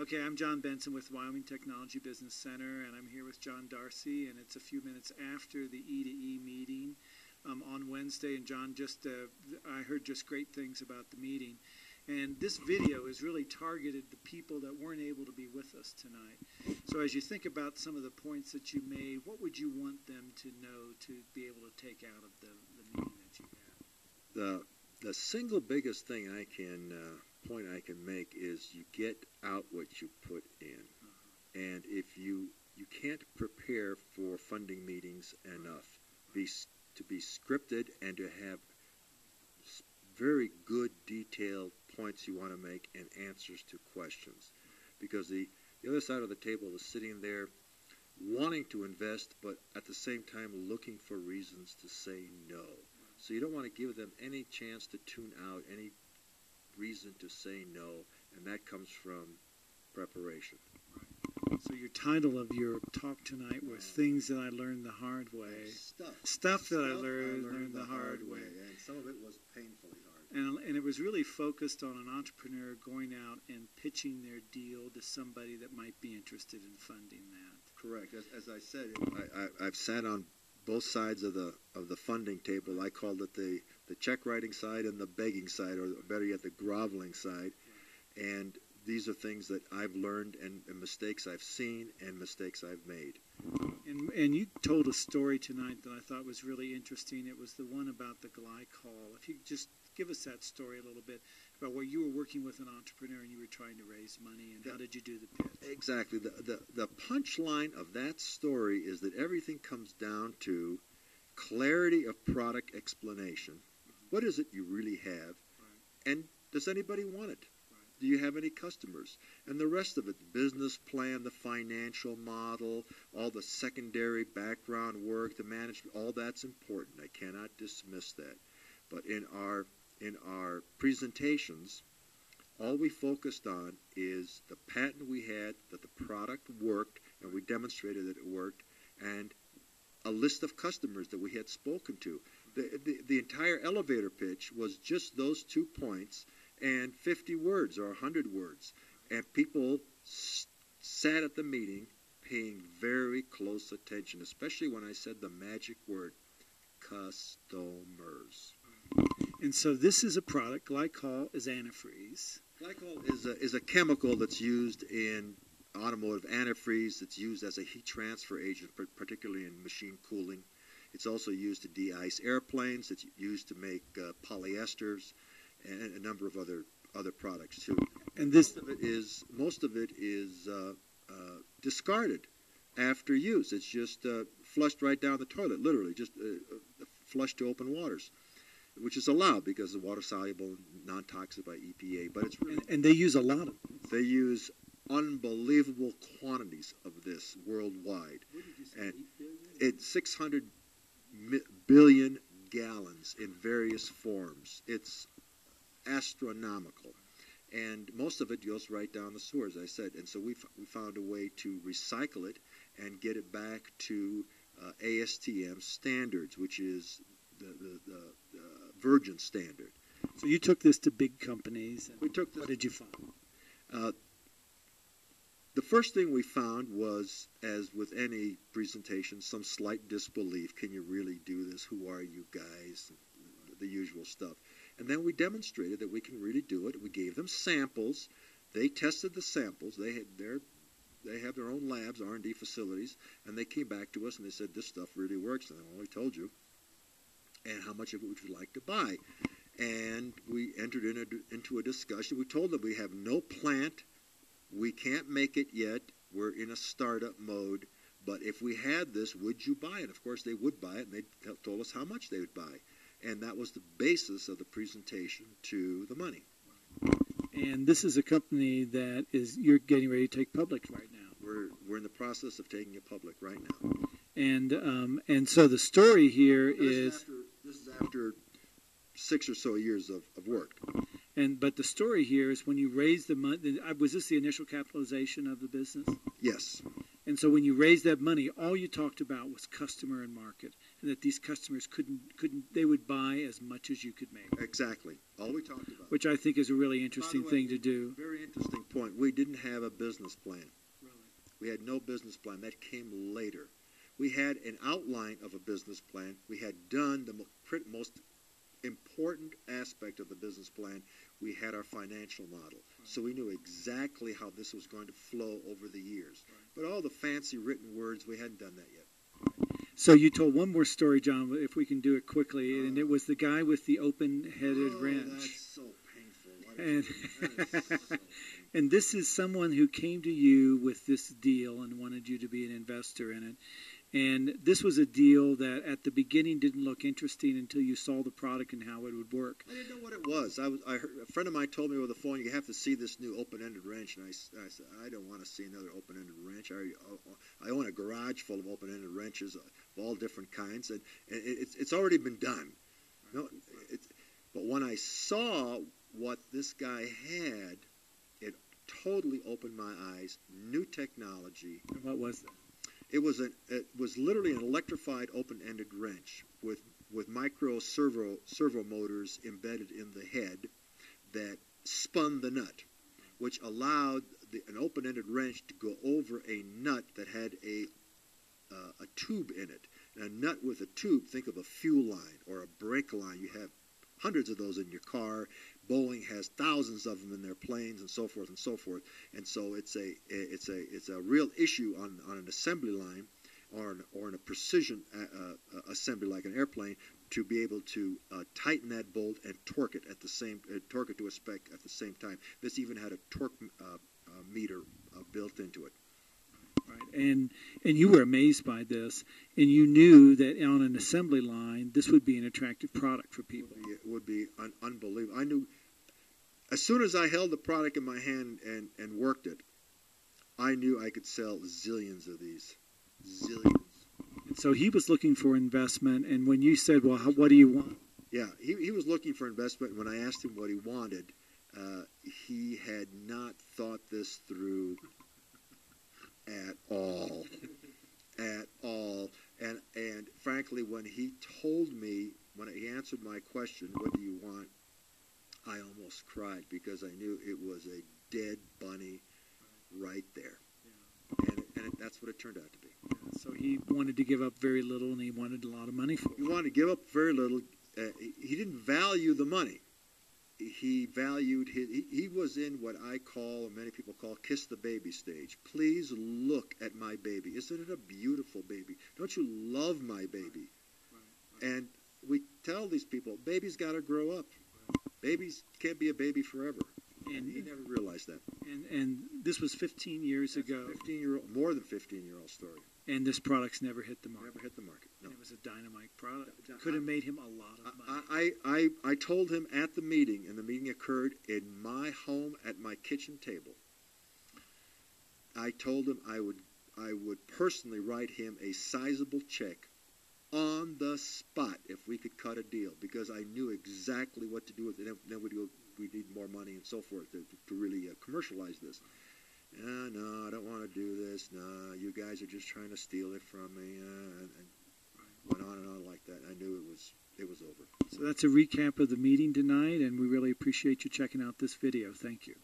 Okay, I'm John Benson with Wyoming Technology Business Center, and I'm here with John Darcy, and it's a few minutes after the E2E meeting on Wednesday, and John, I heard just great things about the meeting. And this video is really targeted the people that weren't able to be with us tonight. So as you think about some of the points that you made, what would you want them to know to be able to take out of the meeting that you had? The single biggest thing I can make is you get out what you put in. And if you can't prepare for funding meetings enough, to be scripted and to have very good detailed points you want to make and answers to questions. Because the other side of the table is sitting there wanting to invest, but at the same time looking for reasons to say no. So you don't want to give them any chance to tune out, any reason to say no, and that comes from preparation. Right. So your title of your talk tonight was Things That I Learned the Hard Way. Stuff that I learned the hard way. And some of it was painfully hard. And it was really focused on an entrepreneur going out and pitching their deal to somebody that might be interested in funding that. Correct. As I said, I've sat on both sides of the funding table. I called it the check writing side and the begging side, or better yet, the groveling side. And these are things that I've learned and mistakes I've seen and mistakes I've made. And you told a story tonight that I thought was really interesting. It was the one about the glycol. If you could just give us that story a little bit about where you were working with an entrepreneur and you were trying to raise money, and how did you do the pitch? Exactly. The punchline of that story is that everything comes down to clarity of product explanation. What is it you really have? Right. And does anybody want it? Right. Do you have any customers? And the rest of it, the business plan, the financial model, all the secondary background work, the management, all that's important. I cannot dismiss that. But in our presentations, all we focused on is the patent we had, that the product worked, and we demonstrated that it worked, and a list of customers that we had spoken to. The entire elevator pitch was just those 2 points and 50 words or 100 words. And people sat at the meeting paying very close attention, especially when I said the magic word, customers. And so this is a product. Glycol is antifreeze. Glycol is a chemical that's used in automotive antifreeze. It's used as a heat transfer agent, particularly in machine cooling. It's also used to de-ice airplanes. It's used to make polyesters and a number of other products too. And most of it is discarded after use. It's just flushed right down the toilet, literally, just flushed to open waters, which is allowed because it's water soluble, non-toxic by EPA. But it's really, and they use a lot of it. They use unbelievable quantities of this worldwide. What did you say, and 8 billion? It's 600 billion gallons in various forms. It's astronomical. And most of it goes right down the sewer, as I said. And so we found a way to recycle it and get it back to ASTM standards, which is the virgin standard. So you took this to big companies. And we took this. What did you find? The first thing we found was, as with any presentation, some slight disbelief. Can you really do this? Who are you guys? The usual stuff. And then we demonstrated that we can really do it. We gave them samples. They tested the samples. They have their own labs, R&D facilities, and they came back to us and they said, this stuff really works. And I told you. And how much of it would you like to buy? And we entered into a discussion. We told them we have no plant. We can't make it yet. We're in a startup mode. But if we had this, would you buy it? Of course, they would buy it, and they told us how much they would buy. And that was the basis of the presentation to the money. And this is a company that you're getting ready to take public right now. We're in the process of taking it public right now. And so the story here is this is after 6 or so years of work. But the story here is when you raised the money. Was this the initial capitalization of the business? Yes. And so when you raised that money, all you talked about was customer and market. that these customers they would buy as much as you could make. Exactly. All we talked about. Which I think is a really interesting By the way, thing to do. Very interesting point. We didn't have a business plan. Really? We had no business plan. That came later. We had an outline of a business plan. We had done the most important aspect of the business plan. We had our financial model. Right. So we knew exactly how this was going to flow over the years. Right. But all the fancy written words, we hadn't done that yet. So you told one more story, John, if we can do it quickly, and it was the guy with the open-headed wrench. That's so painful. And, that is so painful. And this is someone who came to you with this deal and wanted you to be an investor in it. And this was a deal that at the beginning didn't look interesting until you saw the product and how it would work. I didn't know what it was. I heard, a friend of mine told me over the phone, you have to see this new open-ended wrench. And I said, I don't want to see another open-ended wrench. I own a garage full of open-ended wrenches of all different kinds, and it's already been done. No, but when I saw what this guy had, it totally opened my eyes. New technology. And what was that? It was literally an electrified open-ended wrench with micro servo motors embedded in the head that spun the nut, which allowed an open-ended wrench to go over a nut that had a tube in it. And a nut with a tube, think of a fuel line or a brake line. You have hundreds of those in your car. Boeing has thousands of them in their planes, and so forth and so forth. And so it's a real issue on an assembly line, or in a precision assembly like an airplane, to be able to tighten that bolt and torque it to a spec at the same time. This even had a torque meter built into it. Right. And you were amazed by this, and you knew that on an assembly line, this would be an attractive product for people. It would be unbelievable. I knew as soon as I held the product in my hand and worked it, I knew I could sell zillions of these. Zillions. And so he was looking for investment, and when you said, well, what do you want? Yeah, he was looking for investment. When I asked him what he wanted, he had not thought this through at all. At all. And frankly, when he told me, when he answered my question, what do you want, I almost cried, because I knew it was a dead bunny right there. Yeah. And that's what it turned out to be. Yeah, so he wanted to give up very little, and he wanted a lot of money for it. He wanted to give up very little. He didn't value the money. He valued he was in what I call, and many people call, kiss the baby stage. Please look at my baby. Isn't it a beautiful baby? Don't you love my baby? Right. And we tell these people, babies got to grow up. Right. Babies can't be a baby forever. And he never realized that. And this was 15 years ago. More than 15-year-old story. And this product's never hit the market. Never hit the market. No. It was a dynamite product. Could have made him a lot of money. I told him at the meeting, and the meeting occurred in my home at my kitchen table. I told him I would personally write him a sizable check on the spot if we could cut a deal, because I knew exactly what to do with it. Then we need more money and so forth to really commercialize this. No, I don't want to do this. No, you guys are just trying to steal it from me. And went on and on like that. I knew it was over. So that's a recap of the meeting tonight, and we really appreciate you checking out this video. Thank you.